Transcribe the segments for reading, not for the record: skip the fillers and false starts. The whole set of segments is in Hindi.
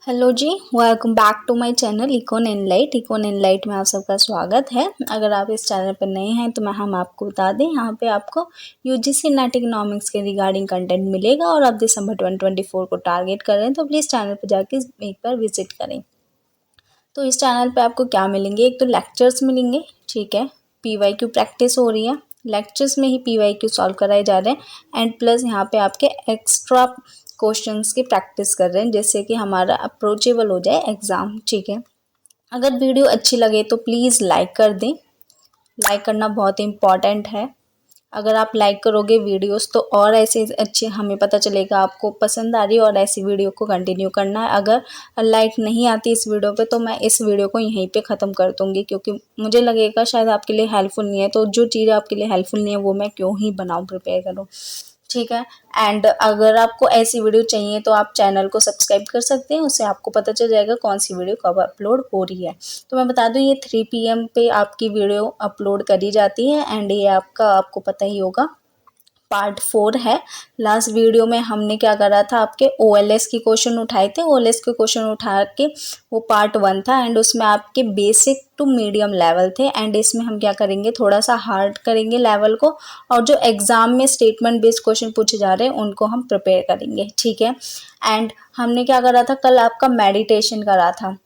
Hello ji, welcome back to my channel Econ Enlight में आप सबका स्वागत है। अगर आप इस चैनल पर नए हैं तो हम आपको बता दें, यहाँ पे आपको यूजीसी नेट इकोनॉमिक्स के रिगार्डिंग कंटेंट मिलेगा और आप दिसंबर 2024 को टारगेट कर रहे हैं तो प्लीज़ चैनल पर जाके एक बार विजिट करें। तो इस चैनल पे आपको क्या मिलेंगे, एक तो लेक्चर्स मिलेंगे, ठीक है, पीवाईक्यू प्रैक्टिस हो रही है, लेक्चर्स में ही पीवाईक्यू सॉल्व कराए जा रहे हैं एंड प्लस यहाँ पे आपके एक्स्ट्रा क्वेश्चंस की प्रैक्टिस कर रहे हैं जिससे कि हमारा अप्रोचेबल हो जाए एग्ज़ाम, ठीक है। अगर वीडियो अच्छी लगे तो प्लीज़ लाइक कर दें, लाइक करना बहुत इम्पॉर्टेंट है। अगर आप लाइक करोगे वीडियोस तो और ऐसे अच्छे हमें पता चलेगा आपको पसंद आ रही है और ऐसी वीडियो को कंटिन्यू करना है। अगर लाइक नहीं आती इस वीडियो पे तो मैं इस वीडियो को यहीं पे ख़त्म कर दूँगी, क्योंकि मुझे लगेगा शायद आपके लिए हेल्पफुल नहीं है। तो जो चीज़ आपके लिए हेल्पफुल नहीं है वो मैं क्यों ही बनाऊँ, प्रिपेयर करूँ, ठीक है। एंड अगर आपको ऐसी वीडियो चाहिए तो आप चैनल को सब्सक्राइब कर सकते हैं, उससे आपको पता चल जाएगा कौन सी वीडियो कब अपलोड हो रही है। तो मैं बता दूं ये 3 PM पे आपकी वीडियो अपलोड करी जाती है एंड ये आपको पता ही होगा पार्ट 4 है। लास्ट वीडियो में हमने क्या करा था, आपके OLS की क्वेश्चन उठाए थे। OLS के क्वेश्चन उठा के वो पार्ट 1 था एंड उसमें आपके बेसिक टू मीडियम लेवल थे एंड इसमें हम क्या करेंगे, थोड़ा सा हार्ड करेंगे लेवल को और जो एग्जाम में स्टेटमेंट बेस्ड क्वेश्चन पूछे जा रहे हैं उनको हम प्रिपेयर करेंगे, ठीक है। एंड हमने क्या करा था, कल आपका मेडिटेशन करा था,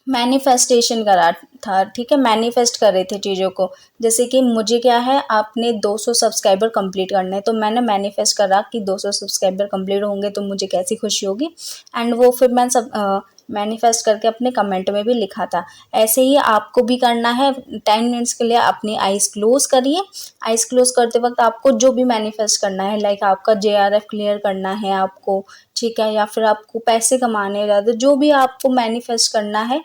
मैनिफेस्टेशन करा था, ठीक है, मैनिफेस्ट कर रहे थे चीज़ों को। जैसे कि मुझे क्या है, आपने 200 सब्सक्राइबर कंप्लीट करने हैं तो मैंने मैनिफेस्ट करा कि 200 सब्सक्राइबर कंप्लीट होंगे तो मुझे कैसी खुशी होगी एंड वो फिर मैं सब मैनिफेस्ट करके अपने कमेंट में भी लिखा था। ऐसे ही आपको भी करना है। 10 मिनट्स के लिए अपनी आइज़ क्लोज करिए। आइज़ क्लोज करते वक्त आपको जो भी मैनिफेस्ट करना है, लाइक आपका JRF क्लियर करना है आपको, ठीक है, या फिर आपको पैसे कमाने हैं ज़्यादा, जो भी आपको मैनिफेस्ट करना है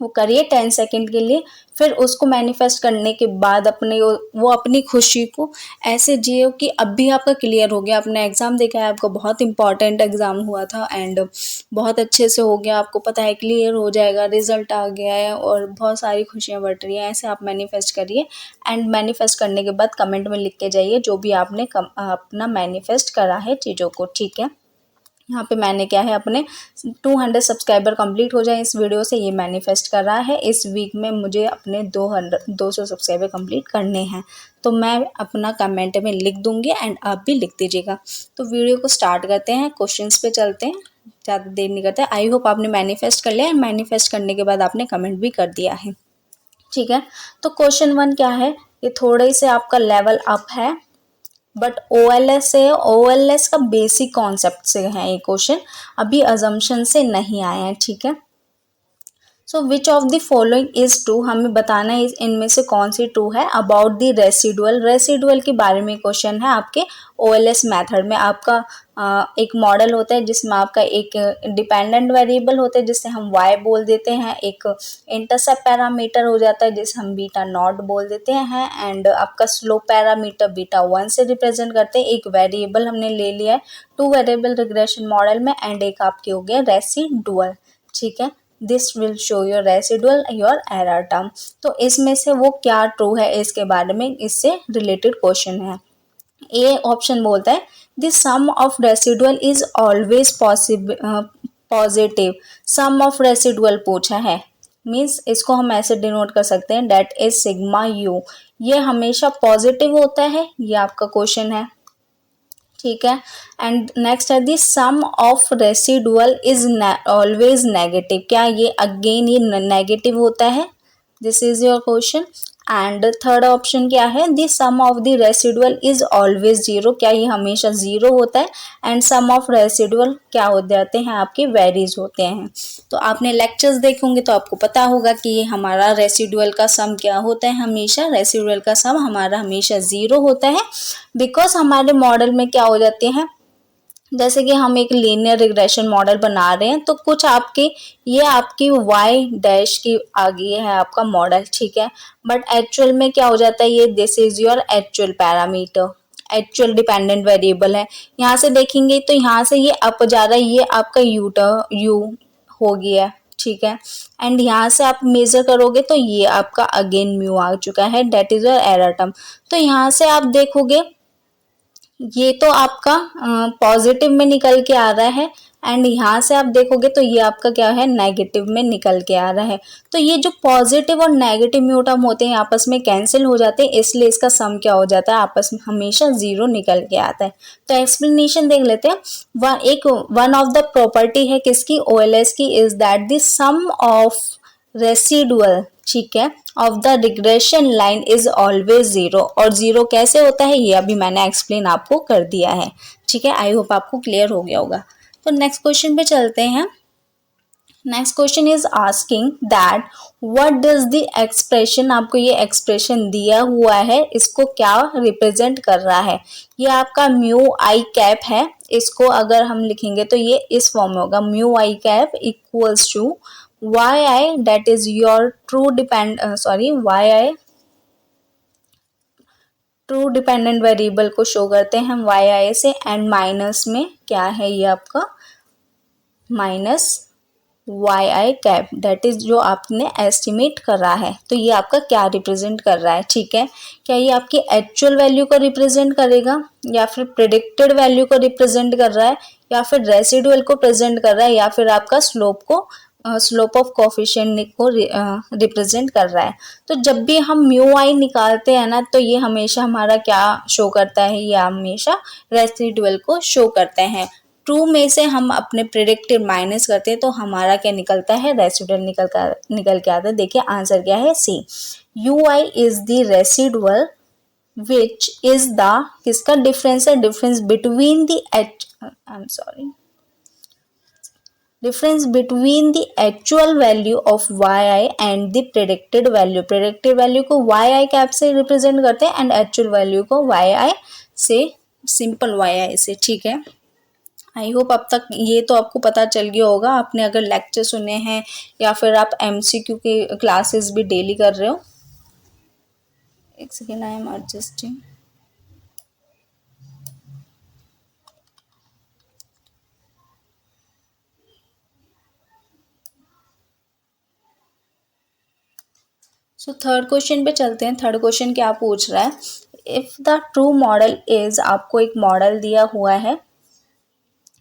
वो करिए 10 सेकंड के लिए। फिर उसको मैनिफेस्ट करने के बाद वो अपनी खुशी को ऐसे जियो कि अब भी आपका क्लियर हो गया, आपने एग्ज़ाम देखा है, आपका बहुत इंपॉर्टेंट एग्ज़ाम हुआ था एंड बहुत अच्छे से हो गया, आपको पता है क्लियर हो जाएगा, रिजल्ट आ गया है और बहुत सारी खुशियाँ बढ़ रही हैं। ऐसे आप मैनिफेस्ट करिए एंड मैनिफेस्ट करने के बाद कमेंट में लिख के जाइए जो भी आपने अपना मैनिफेस्ट करा है चीज़ों को, ठीक है। यहाँ पे मैंने क्या है, अपने 200 सब्सक्राइबर कंप्लीट हो जाए इस वीडियो से, ये मैनिफेस्ट कर रहा है। इस वीक में मुझे अपने 200 सब्सक्राइबर कंप्लीट करने हैं तो मैं अपना कमेंट में लिख दूंगी एंड आप भी लिख दीजिएगा। तो वीडियो को स्टार्ट करते हैं, क्वेश्चंस पे चलते हैं, ज़्यादा देर नहीं करते। आई होप आपने मैनिफेस्ट कर लिया एंड मैनिफेस्ट करने के बाद आपने कमेंट भी कर दिया है, ठीक है। तो क्वेश्चन 1 क्या है, ये थोड़े से आपका लेवल अप है बट OLS का बेसिक कॉन्सेप्ट से है ये क्वेश्चन, अभी अजम्पशन से नहीं आया है, ठीक है। So which of the following is true, हमें बताना है इनमें से कौन सी ट्रू है। अबाउट द रेसिडुअल के बारे में क्वेश्चन है आपके OLS मेथड में। आपका एक मॉडल होता है जिसमें आपका एक डिपेंडेंट वेरिएबल होता है जिसे हम y बोल देते हैं, एक इंटरसेप्ट पैरामीटर हो जाता है जिसे हम बीटा नॉट बोल देते हैं एंड आपका स्लोप पैरामीटर बीटा 1 से रिप्रेजेंट करते हैं। एक वेरिएबल हमने ले लिया है 2 वेरिएबल रिग्रेशन मॉडल में एंड एक आपके हो गया रेसिडुअल, ठीक है। This will show your residual your error term. तो इसमें से वो क्या ट्रू है इसके बारे में इससे रिलेटेड क्वेश्चन है। ए ऑप्शन बोलता है the sum of residual is always positive. Sum of residual पूछा है, मीन्स इसको हम ऐसे डिनोट कर सकते हैं डेट इज सिग्मा यू, ये हमेशा पॉजिटिव होता है, ये आपका क्वेश्चन है, ठीक है। एंड नेक्स्ट है the sum of residual is always negative, क्या ये अगेन ये नेगेटिव होता है, this is your question. And third option क्या है, the sum of the residual is always zero, क्या ये हमेशा जीरो होता है। एंड सम ऑफ रेसिडुअल क्या हो जाते हैं आपके वेरीज होते हैं। तो आपने लेक्चर्स देखे होंगे तो आपको पता होगा कि ये हमारा रेसिडुअल का सम क्या होता है, हमेशा रेसिडुअल का सम हमारा हमेशा जीरो होता है बिकॉज हमारे मॉडल में क्या हो जाते हैं, जैसे कि हम एक लीनियर रिग्रेशन मॉडल बना रहे हैं तो कुछ ये आपकी y डैश की आगे है आपका मॉडल, ठीक है। बट एक्चुअल में क्या हो जाता है, ये this is your actual parameter, actual dependent variable है। यहाँ से देखेंगे तो यहाँ से ये अप जा रहा है, ये आपका यू हो गया, ठीक है। एंड यहाँ से आप मेजर करोगे तो ये आपका अगेन म्यू आ चुका है, that is your error term. तो यहाँ से आप देखोगे ये तो आपका पॉजिटिव में निकल के आ रहा है एंड यहाँ से आप देखोगे तो ये आपका क्या है, नेगेटिव में निकल के आ रहा है। तो ये जो पॉजिटिव और नेगेटिव म्यू टर्म होते हैं आपस में कैंसिल हो जाते हैं, इसलिए इसका सम क्या हो जाता है, आपस में हमेशा 0 निकल के आता है। तो एक्सप्लेनेशन देख लेते हैं। वन ऑफ द प्रॉपर्टी है किसकी, OLS की, is that the sum of residual, ठीक है, of the regression line is always 0। और 0 कैसे होता है ये अभी मैंने एक्सप्लेन आपको कर दिया है, ठीक है। आई होप आपको क्लियर हो गया होगा। तो नेक्स्ट क्वेश्चन पे चलते हैं। Next question is asking that what does the expression, आपको ये एक्सप्रेशन दिया हुआ है, इसको क्या रिप्रेजेंट कर रहा है। ये आपका म्यू आई कैप है, इसको अगर हम लिखेंगे तो ये इस फॉर्म में होगा, mu I cap equals to Y I, that is your Y I true dependent variable को शो करते हैं हम वाई आई से, एंड माइनस में क्या है ये आपका minus Y I cap, that is जो आपने एस्टिमेट करा है। तो ये आपका क्या रिप्रेजेंट कर रहा है, ठीक है। क्या ये आपकी एक्चुअल वैल्यू को रिप्रेजेंट करेगा, या फिर प्रिडिक्टेड वैल्यू को रिप्रेजेंट कर रहा है, या फिर रेसिडुअल को प्रेजेंट कर रहा है, या फिर आपका स्लोप ऑफ कोफिशिएंट को रिप्रेजेंट कर रहा है। तो जब भी हम म्यू आई निकालते हैं ना, तो ये हमेशा हमारा क्या शो करता है, ये हमेशा रेसिडुअल को शो करते हैं। ट्रू में से हम अपने प्रेडिक्टेड माइनस करते हैं तो हमारा क्या निकलता है, रेसिडुअल निकल के आता है। देखिए आंसर क्या है, C. U I is the residual which is the, किसका डिफरेंस है, difference between the difference between the actual value of yi and the predicted value। predicted value को yi कैप से रिप्रेजेंट करते हैं एंड actual value को yi से, सिंपल yi से, ठीक है। आई होप अब तक ये तो आपको पता चल गया होगा, आपने अगर लेक्चर सुने हैं या फिर आप MCQ की क्लासेस भी डेली कर रहे हो। एक second, I am adjusting. So third question पे चलते हैं। थर्ड क्वेश्चन क्या पूछ रहा है, if the true model is, आपको एक मॉडल दिया हुआ है,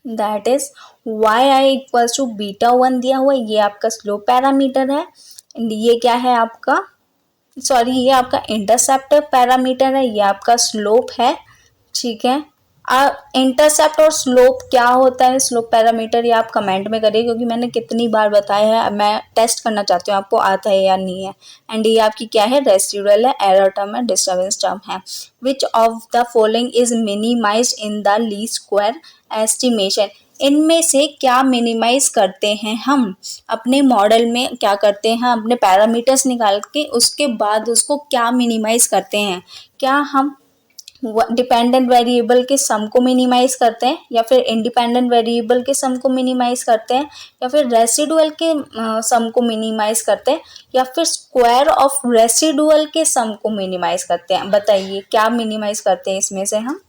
that is Y I equals to beta 1 दिया हुआ है, ये आपका स्लोप पैरामीटर है। ये क्या है आपका, ये आपका इंटरसेप्ट पैरामीटर है, ये आपका स्लोप है, ठीक है। इंटरसेप्ट और स्लोप क्या होता है, स्लोप पैरामीटर, ये आप कमेंट में करिए, क्योंकि मैंने कितनी बार बताया है, मैं टेस्ट करना चाहती हूँ आपको आता है या नहीं है। एंड ये आपकी क्या है, रेसिडुअल है, एरर टर्म है, डिस्टर्बेंस टर्म है। विच of the following is minimised in the least square estimation, इनमें से क्या मिनिमाइज करते हैं हम अपने मॉडल में, क्या करते हैं अपने पैरामीटर्स निकाल के उसके बाद उसको क्या मिनिमाइज करते हैं। क्या हम डिपेंडेंट वेरिएबल के सम को मिनिमाइज करते हैं, या फिर इंडिपेंडेंट वेरिएबल के सम को मिनिमाइज करते हैं, या फिर रेसिडुअल के सम को मिनिमाइज करते हैं, या फिर स्क्वायर ऑफ रेसिडुअल के सम को मिनिमाइज करते हैं। बताइए क्या मिनिमाइज करते हैं इसमें से हम।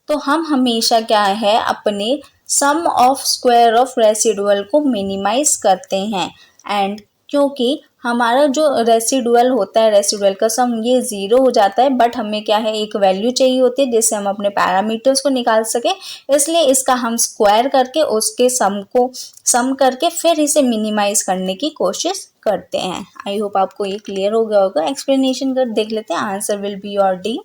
तो हम हमेशा क्या है, अपने सम ऑफ स्क्वायर ऑफ रेसिडुअल को मिनिमाइज करते हैं। एंड क्योंकि हमारा जो रेसिडुअल होता है, रेसिडुअल का सम, ये 0 हो जाता है, बट हमें क्या है, एक वैल्यू चाहिए होती है जिससे हम अपने पैरामीटर्स को निकाल सके, इसलिए इसका हम स्क्वायर करके उसके सम करके फिर इसे मिनिमाइज करने की कोशिश करते हैं। आई होप आपको ये क्लियर हो गया होगा। एक्सप्लेनेशन कर देख लेते हैं। Answer will be your D,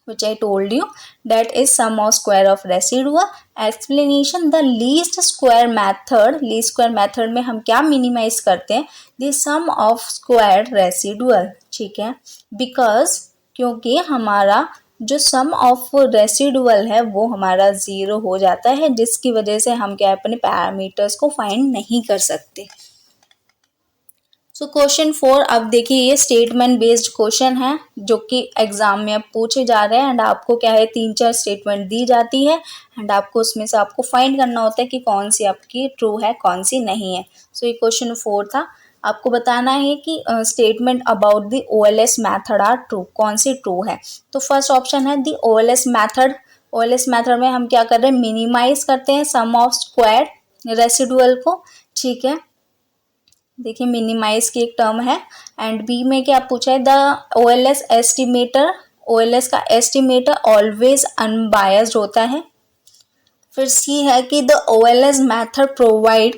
which I told you, that is sum of square of residual। explanation, the least square method में हम क्या minimize करते हैं, the sum of square residual, ठीक है। because क्योंकि हमारा जो सम ऑफ रेसिडुअल है वो हमारा 0 हो जाता है, जिसकी वजह से हम क्या अपने पैरामीटर्स को फाइंड नहीं कर सकते। सो क्वेश्चन 4, अब देखिए ये स्टेटमेंट बेस्ड क्वेश्चन है जो कि एग्जाम में अब पूछे जा रहे हैं। एंड आपको क्या है, 3-4 स्टेटमेंट दी जाती है एंड आपको उसमें से आपको फाइंड करना होता है कि कौन सी आपकी ट्रू है, कौन सी नहीं है। सो ये क्वेश्चन 4 था। आपको बताना है कि statement about the OLS method are true, कौन सी ट्रू है। तो फर्स्ट ऑप्शन है the OLS method. OLS method में हम क्या कर रहे हैं, मिनिमाइज करते हैं सम ऑफ स्क्वायर रेसिडुअल को, ठीक है। देखिए मिनिमाइज की एक टर्म है। एंड बी में क्या पूछा है, द OLS एस्टिमेटर, OLS का एस्टिमेटर ऑलवेज अनबायस्ड होता है। फिर सी है कि the OLS method provide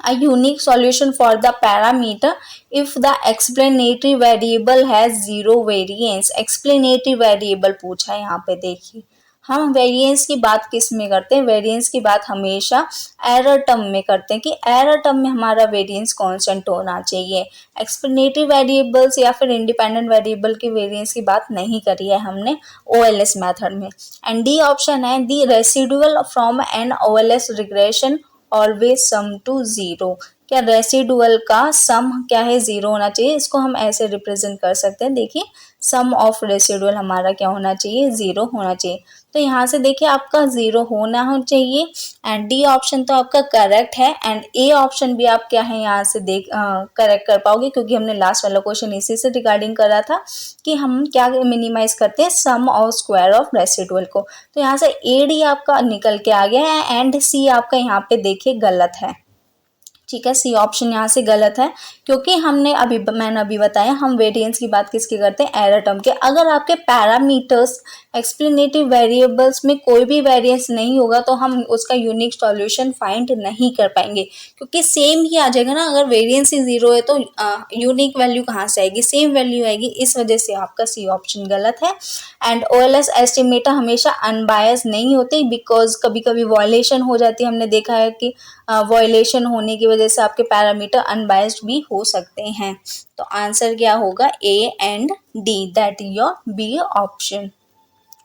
a unique solution for the parameter if the explanatory variable has zero variance। explanatory variable पूछा है यहाँ पे, देखिए हम वेरिएंस की बात किस में करते हैं, वेरिएंस की बात हमेशा एरर टर्म में करते हैं कि एरर टर्म में हमारा वेरिएंस कांस्टेंट होना चाहिए। एक्सप्लेनेटरी वेरिएबल्स या फिर इंडिपेंडेंट वेरिएबल की वेरिएंस की बात नहीं करी है हमने OLS मेथड में। एंड डी ऑप्शन है the residual from an OLS regression always sum to zero. क्या रेसिडुअल का सम क्या है, जीरो होना चाहिए। इसको हम ऐसे रिप्रेजेंट कर सकते हैं, देखिए सम ऑफ रेसिडुअल हमारा क्या होना चाहिए, जीरो होना चाहिए। तो यहाँ से देखिए आपका जीरो होना चाहिए एंड डी ऑप्शन तो आपका करेक्ट है एंड ए ऑप्शन भी आप क्या है यहाँ से देख करेक्ट कर पाओगे, क्योंकि हमने लास्ट वाला क्वेश्चन इसी से रिगार्डिंग करा था कि हम क्या मिनिमाइज करते हैं, सम और स्क्वायर ऑफ रेसिडुअल को। तो यहाँ से ए डी आपका निकल के आ गया है एंड सी आपका यहाँ पे देखिए गलत है। ठीक है, सी ऑप्शन यहाँ से गलत है, क्योंकि मैंने अभी बताया हम वेरिएंस की बात किसकी करते हैं, एरर टर्म के। अगर आपके पैरामीटर्स एक्सप्लेनेटिव वेरिएबल्स में कोई भी वेरिएंस नहीं होगा तो हम उसका यूनिक सॉल्यूशन फाइंड नहीं कर पाएंगे, क्योंकि सेम ही आ जाएगा ना। अगर वेरिएंस ही जीरो है तो यूनिक वैल्यू कहाँ से आएगी, सेम वैल्यू आएगी। इस वजह से आपका सी ऑप्शन गलत है। एंड OLS एस्टिमेटर हमेशा अनबायस नहीं होते, बिकॉज कभी कभी वॉयलेशन हो जाती है। हमने देखा है कि वॉयलेशन होने की वजह से आपके पैरामीटर अनबायस्ड भी हो सकते हैं। तो आंसर क्या होगा, A and D, that is your B option.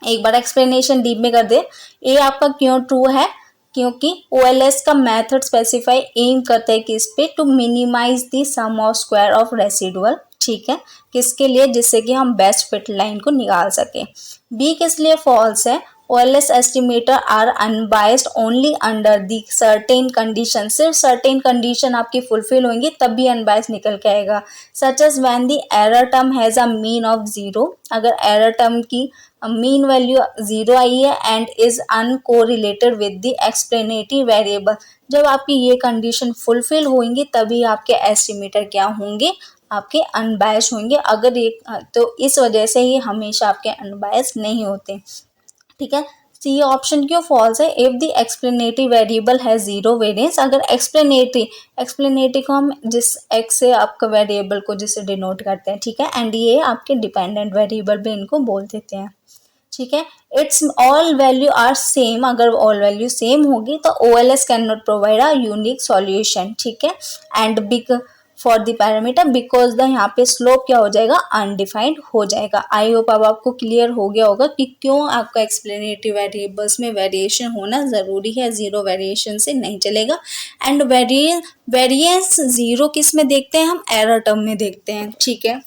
एक बार एक्सप्लेनेशन डीप में कर दे। ए आपका क्यों ट्रू है, क्योंकि OLS का मेथड स्पेसिफाई एम करता है किस पे, to minimise the sum of square of residual. ठीक है, किसके लिए, जिससे कि हम बेस्ट फिट लाइन को निकाल सके। बी किस लिए फॉल्स है, OLS estimator are unbiased only under the certain condition. सिर्फ सर्टेन कंडीशन आपकी फुलफिल होंगी तब भी अनबायस्ड निकल के आएगा। Such as when the error term has a mean of zero. अगर एरर टर्म की मीन वैल्यू जीरो आई है and is uncorrelated with the explanatory variable. जब आपकी ये कंडीशन फुलफिल होंगी तभी आपके एस्टिमेटर क्या होंगे, आपके अनबायस्ड होंगे। अगर ये तो इस वजह से ही हमेशा आपके अनबायस्ड नहीं होते। ठीक है, सी ऑप्शन क्यों फॉल्स है, इफ द एक्सप्लेनेटरी वेरिएबल है जीरो वेरिएंस। अगर एक्सप्लेनेटरी को हम जिस एक्स से आपका वेरिएबल को जिसे डिनोट करते हैं, ठीक है, एंड ये आपके डिपेंडेंट वेरिएबल भी इनको बोल देते हैं। ठीक है, it's all value are same. अगर ऑल वैल्यू सेम होगी तो OLS can not provide a unique solution. ठीक है, and big for the parameter because the यहाँ पे स्लोप क्या हो जाएगा, अनडिफाइंड हो जाएगा। आई होप अब आपको क्लियर हो गया होगा कि क्यों आपका एक्सप्लेनेटरी वेरिएबल्स में वेरिएशन होना ज़रूरी है, जीरो वेरिएशन से नहीं चलेगा। एंड वेरिएंस जीरो किस में देखते हैं, हम एरर टर्म में देखते हैं। ठीक है,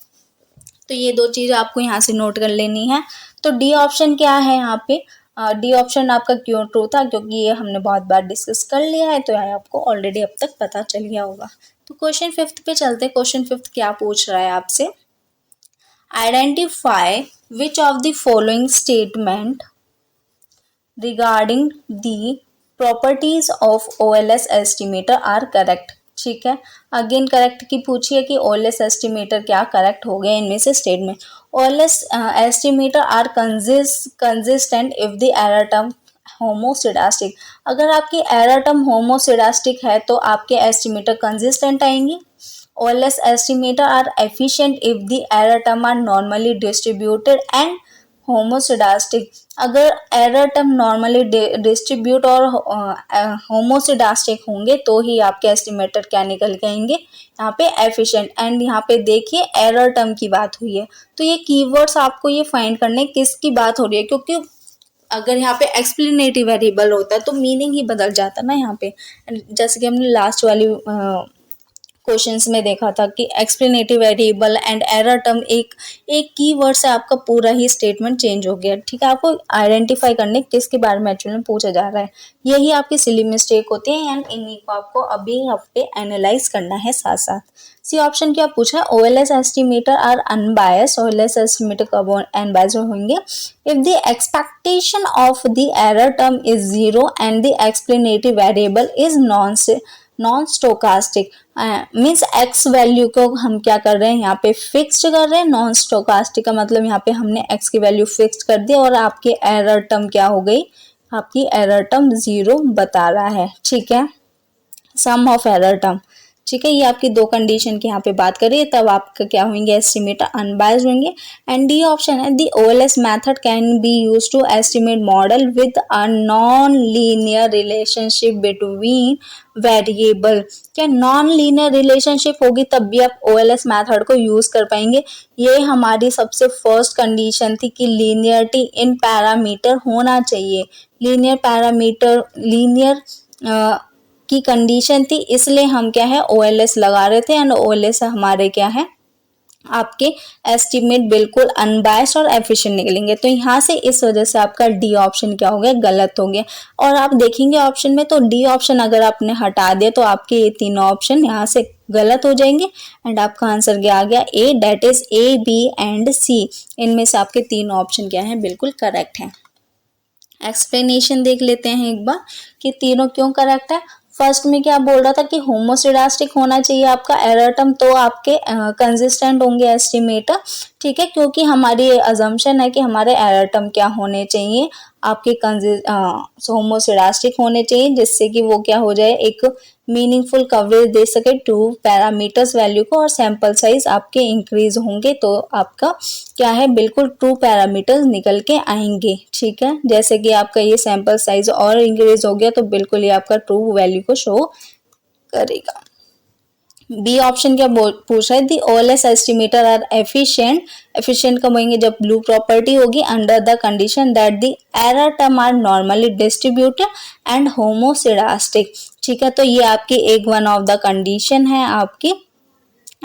तो ये दो चीज़ आपको यहाँ से नोट कर लेनी है। तो डी ऑप्शन क्या है यहाँ पे, डी ऑप्शन आपका क्यों ट्रू था, क्योंकि ये हमने बहुत बार डिस्कस कर लिया है, तो ये आपको ऑलरेडी अब तक पता चल गया होगा। तो क्वेश्चन 5 पे चलते। क्वेश्चन 5 क्या पूछ रहा है आपसे, identify which of the following statement regarding the properties of OLS estimator are correct. ठीक है, अगेन करेक्ट की पूछी है कि OLS एस्टिमेटर क्या करेक्ट हो गए इनमें से statement. OLS estimator are consistent if the error term homoscedastic. अगर आपकी एरर टर्म होमोसिडास्टिक है तो आपके एस्टिमेटर कंसिस्टेंट आएंगी। OLS estimator are efficient if the error term are normally distributed and homoscedastic. अगर एरर टर्म नॉर्मली डिस्ट्रीब्यूट और होमोसिडास्टिक होंगे तो ही आपके एस्टिमेटर क्या निकल के आएंगे, यहाँ पे एफिशिएंट। एंड यहाँ पे देखिए एरर टर्म की बात हुई है, तो ये कीवर्ड्स आपको ये फाइंड करने किसकी बात हो रही है, क्योंकि अगर यहाँ पे एक्सप्लेनेटिव वेरिएबल होता है तो मीनिंग ही बदल जाता ना यहाँ पे। जैसे कि हमने लास्ट वाली क्वेश्चंस में देखा था कि एक्सप्लेनेटिव वेरिएबल एंड एरर टर्म एक कीवर्ड से आपका पूरा ही स्टेटमेंट चेंज हो गया। ठीक है, आपको आइडेंटिफाई करने किसके बारे में एक्चुअली में पूछा जा रहा है, यही आपकी सिली मिस्टेक होती है एंड इन्हीं को आपको अभी हफ्ते एनालाइज करना है साथ साथ। सी ऑप्शन क्या पूछा है, OLS estimator are unbiased. OLS estimator कब अनबायस्ड होंगे, if the expectation of the error term is zero and the explanatory variable is non stochastic. Means X value को हम क्या कर रहे हैं, यहाँ पे फिक्स्ड कर रहे हैं। नॉन स्टोकास्टिक का मतलब यहाँ पे हमने एक्स की वैल्यू फिक्स्ड कर दी और आपकी एरर टर्म क्या हो गई, आपकी एरर टर्म 0 बता रहा है। ठीक है, सम ऑफ एरर टर्म। ठीक है, ये आपकी दो कंडीशन की यहाँ पे बात करिए, तब आपका क्या होंगे, एस्टिमेटर अनबायस्ड होंगे। एंड डी ऑप्शन है, the OLS method can be use to estimate model with a non linear relationship between variable. क्या नॉन लीनियर रिलेशनशिप होगी तब भी आप ओएलएस मेथड को यूज कर पाएंगे। ये हमारी सबसे फर्स्ट कंडीशन थी कि लीनियरिटी इन पैरामीटर होना चाहिए। लीनियर की कंडीशन थी, इसलिए हम क्या है ओएलएस लगा रहे थे। एंड ओएलएस हमारे क्या है, आपके एस्टिमेट बिल्कुल अनबायस्ड और एफिशिएंट निकलेंगे। तो यहाँ से इस वजह से आपका डी ऑप्शन क्या हो गया, गलत हो गया। और आप देखेंगे ऑप्शन में तो डी ऑप्शन अगर आपने हटा दिया तो आपके ये तीनों ऑप्शन यहाँ से गलत हो जाएंगे। एंड आपका आंसर क्या आ गया, A, that is A, B and C. इनमें से आपके तीनों ऑप्शन क्या है, बिल्कुल करेक्ट है। एक्सप्लेनेशन देख लेते हैं एक बार कि तीनों क्यों करेक्ट है। फर्स्ट में क्या बोल रहा था कि होमोसिडास्टिक होना चाहिए आपका एरर टर्म, तो आपके कंसिस्टेंट होंगे एस्टिमेटर। ठीक है, क्योंकि हमारी अजम्पशन है कि हमारे एरर टर्म क्या होने चाहिए, आपके होमोसिडास्टिक होने चाहिए, जिससे कि वो क्या हो जाए, एक मीनिंगफुल कवरेज दे सके टू पैरामीटर्स वैल्यू को, और सैंपल साइज आपके इंक्रीज होंगे तो आपका क्या है, बिल्कुल ट्रू पैरामीटर्स निकल के आएंगे। ठीक है, जैसे कि आपका ये सैंपल साइज और इंक्रीज हो गया तो बिल्कुल ये आपका ट्रू वैल्यू को शो करेगा। बी ऑप्शन क्या पूछ रहा है, the OLS estimator are efficient. Efficient कब होंगे, जब ब्लू प्रॉपर्टी होगी under the condition that the error term are normally distributed and homoscedastic. ठीक है, तो ये आपकी एक वन ऑफ द कंडीशन है आपकी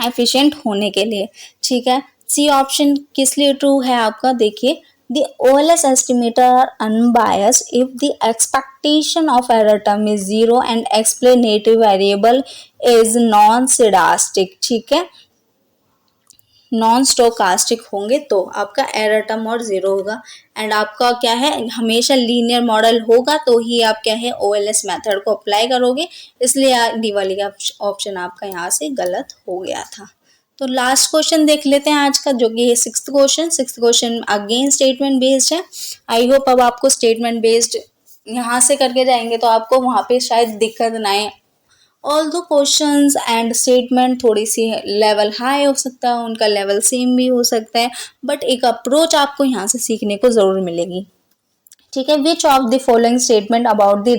एफिशिएंट होने के लिए। ठीक है, सी ऑप्शन किस लिए ट्रू है आपका, देखिए, the OLS estimator are unbiased if the expectation of error term is 0 and explanative variable is non-stochastic। ठीक है, नॉन स्टोकास्टिक होंगे तो आपका एरर टर्म और 0 होगा। एंड आपका क्या है, हमेशा लीनियर मॉडल होगा तो ही आप क्या है ओएलएस मेथड को अप्लाई करोगे, इसलिए डी वाली का ऑप्शन आपका यहाँ से गलत हो गया था। तो लास्ट क्वेश्चन देख लेते हैं आज का, जो कि है sixth question again statement based है। आई होप अब आपको स्टेटमेंट बेस्ड यहाँ से करके जाएंगे तो आपको वहाँ पे शायद दिक्कत ना आए। ऑल दो क्वेश्चंस एंड स्टेटमेंट थोड़ी सी लेवल हाई हो सकता है, उनका लेवल सेम भी हो सकता है, बट एक अप्रोच आपको यहाँ से सीखने को जरूर मिलेगी। ठीक है, विच of the following statement about the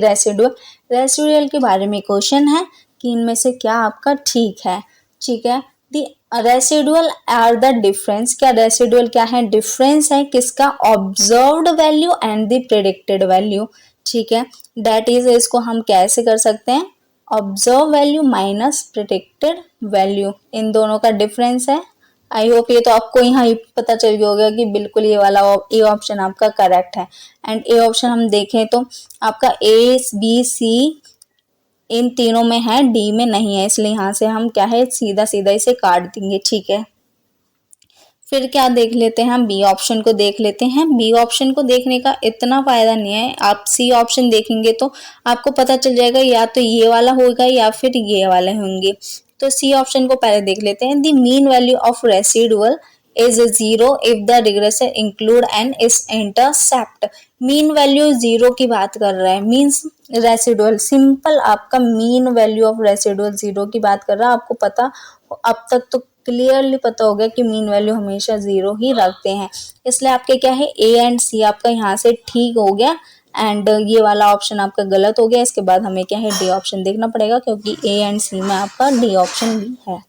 residual के बारे में क्वेश्चन है कि इनमें से क्या आपका ठीक है। ठीक है, the residual are the difference. क्या रेसिडुअल क्या है, डिफरेंस है किसका, observed value and the predicted value. ठीक है, दैट इज, इसको हम कैसे कर सकते हैं, observe value minus predicted value, इन दोनों का डिफरेंस है। आई होप ये तो आपको यहाँ पता चल गया होगा कि बिल्कुल ये वाला ए ऑप्शन आपका करेक्ट है। एंड ए ऑप्शन हम देखें तो आपका ए, बी, सी इन तीनों में है, डी में नहीं है, इसलिए यहाँ से हम क्या है सीधा सीधा इसे काट देंगे। ठीक है, फिर क्या देख लेते हैं, हम बी ऑप्शन को देख लेते हैं। बी ऑप्शन को देखने का इतना फायदा नहीं है, आप सी ऑप्शन देखेंगे तो आपको पता चल जाएगा या तो ये वाला होगा या फिर ये वाले होंगे। तो सी ऑप्शन को पहले देख लेते हैं। The mean value of residual is 0 if the regressor include an is intercept. Mean value 0 की बात कर रहा है, मीन्स रेसिडुअल सिंपल आपका मीन वैल्यू ऑफ रेसिडुअल 0 की बात कर रहा है। आपको पता अब तक तो क्लियरली पता हो गया कि मीन वैल्यू हमेशा 0 ही रखते हैं, इसलिए आपके क्या है ए एंड सी आपका यहाँ से ठीक हो गया। एंड ये वाला ऑप्शन आपका गलत हो गया। इसके बाद हमें क्या है डी ऑप्शन देखना पड़ेगा, क्योंकि ए एंड सी में आपका डी ऑप्शन भी है।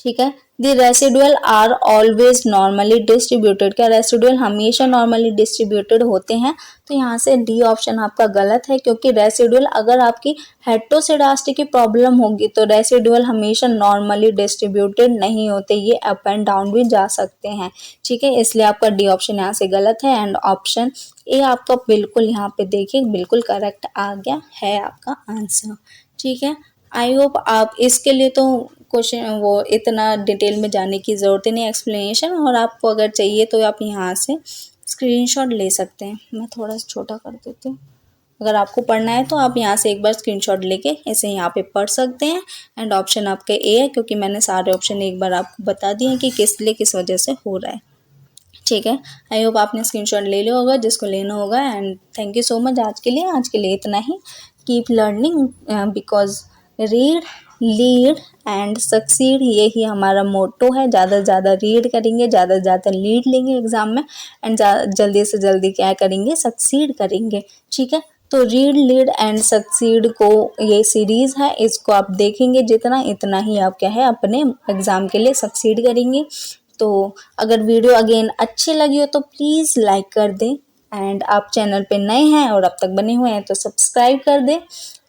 ठीक है, the residual are always normally distributed. क्या रेसिडुअल हमेशा नॉर्मली डिस्ट्रीब्यूटेड होते हैं, तो यहाँ से डी ऑप्शन आपका गलत है, क्योंकि रेसिडुअल अगर आपकी हेटेरोसिडास्टी की प्रॉब्लम होगी तो रेसिडुअल हमेशा नॉर्मली डिस्ट्रीब्यूटेड नहीं होते, ये अप एंड डाउन भी जा सकते हैं। ठीक है, इसलिए आपका डी ऑप्शन यहाँ से गलत है। एंड ऑप्शन ए आपका बिल्कुल यहाँ पे देखिए बिल्कुल करेक्ट आ गया है आपका आंसर। ठीक है, आई होप आप इसके लिए तो क्वेश्चन वो इतना डिटेल में जाने की ज़रूरत ही नहीं एक्सप्लेनेशन, और आपको अगर चाहिए तो आप यहाँ से स्क्रीनशॉट ले सकते हैं। मैं थोड़ा सा छोटा कर देती हूँ। अगर आपको पढ़ना है तो आप यहाँ से एक बार स्क्रीनशॉट लेके ऐसे यहाँ पे पढ़ सकते हैं। एंड ऑप्शन आपका ए है, क्योंकि मैंने सारे ऑप्शन एक बार आपको बता दिए हैं कि किस लिए किस वजह से हो रहा है। ठीक है। आई होप आपने स्क्रीनशॉट ले लिया होगा जिसको लेना होगा। And thank you so much आज के लिए इतना ही। Keep learning because read lead and succeed, यही हमारा मोटो है। ज़्यादा से ज़्यादा रीड करेंगे, ज़्यादा से ज़्यादा लीड लेंगे एग्ज़ाम में, एंड जल्दी से जल्दी क्या करेंगे, सक्सीड करेंगे। ठीक है। तो रीड लीड एंड सक्सीड को ये सीरीज़ है, इसको आप देखेंगे जितना, इतना ही आप क्या है अपने एग्ज़ाम के लिए सक्सीड करेंगे। तो अगर वीडियो अगेन अच्छी लगी हो तो प्लीज़ लाइक कर दें। एंड आप चैनल पे नए हैं और अब तक बने हुए हैं तो सब्सक्राइब कर दें।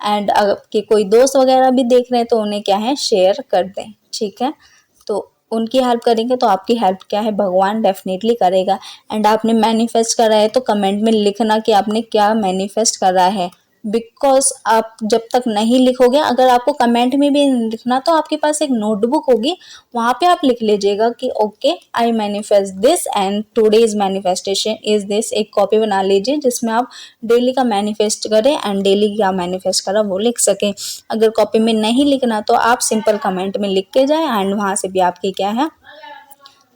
एंड आपके कोई दोस्त वगैरह भी देख रहे हैं तो उन्हें क्या है, शेयर कर दें। ठीक है। तो उनकी हेल्प करेंगे तो आपकी हेल्प क्या है, भगवान डेफिनेटली करेगा। एंड आपने मैनिफेस्ट करा है तो कमेंट में लिखना कि आपने क्या मैनिफेस्ट करा है। बिकॉज आप जब तक नहीं लिखोगे, अगर आपको कमेंट में भी लिखना तो आपके पास एक नोटबुक होगी, वहाँ पे आप लिख लीजिएगा कि okay I manifest this and today's manifestation is this. एक कॉपी बना लीजिए जिसमें आप डेली का मैनिफेस्ट करें एंड डेली क्या मैनिफेस्ट करा वो लिख सकें। अगर कॉपी में नहीं लिखना तो आप सिंपल कमेंट में लिख के जाएं एंड वहाँ से भी आपकी क्या है,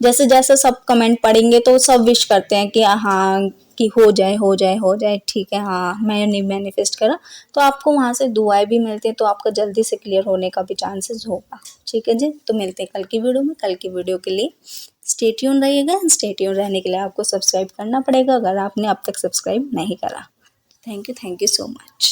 जैसे जैसे सब कमेंट पढ़ेंगे तो सब विश करते हैं कि हाँ कि हो जाए हो जाए हो जाए। ठीक है, हाँ मैंने मैनिफेस्ट करा, तो आपको वहाँ से दुआएं भी मिलती हैं, तो आपका जल्दी से क्लियर होने का भी चांसेस होगा। ठीक है जी, तो मिलते हैं कल की वीडियो में। कल की वीडियो के लिए स्टे ट्यून रहिएगा। स्टे ट्यून रहने के लिए आपको सब्सक्राइब करना पड़ेगा अगर आपने अब तक सब्सक्राइब नहीं करा। Thank you so much.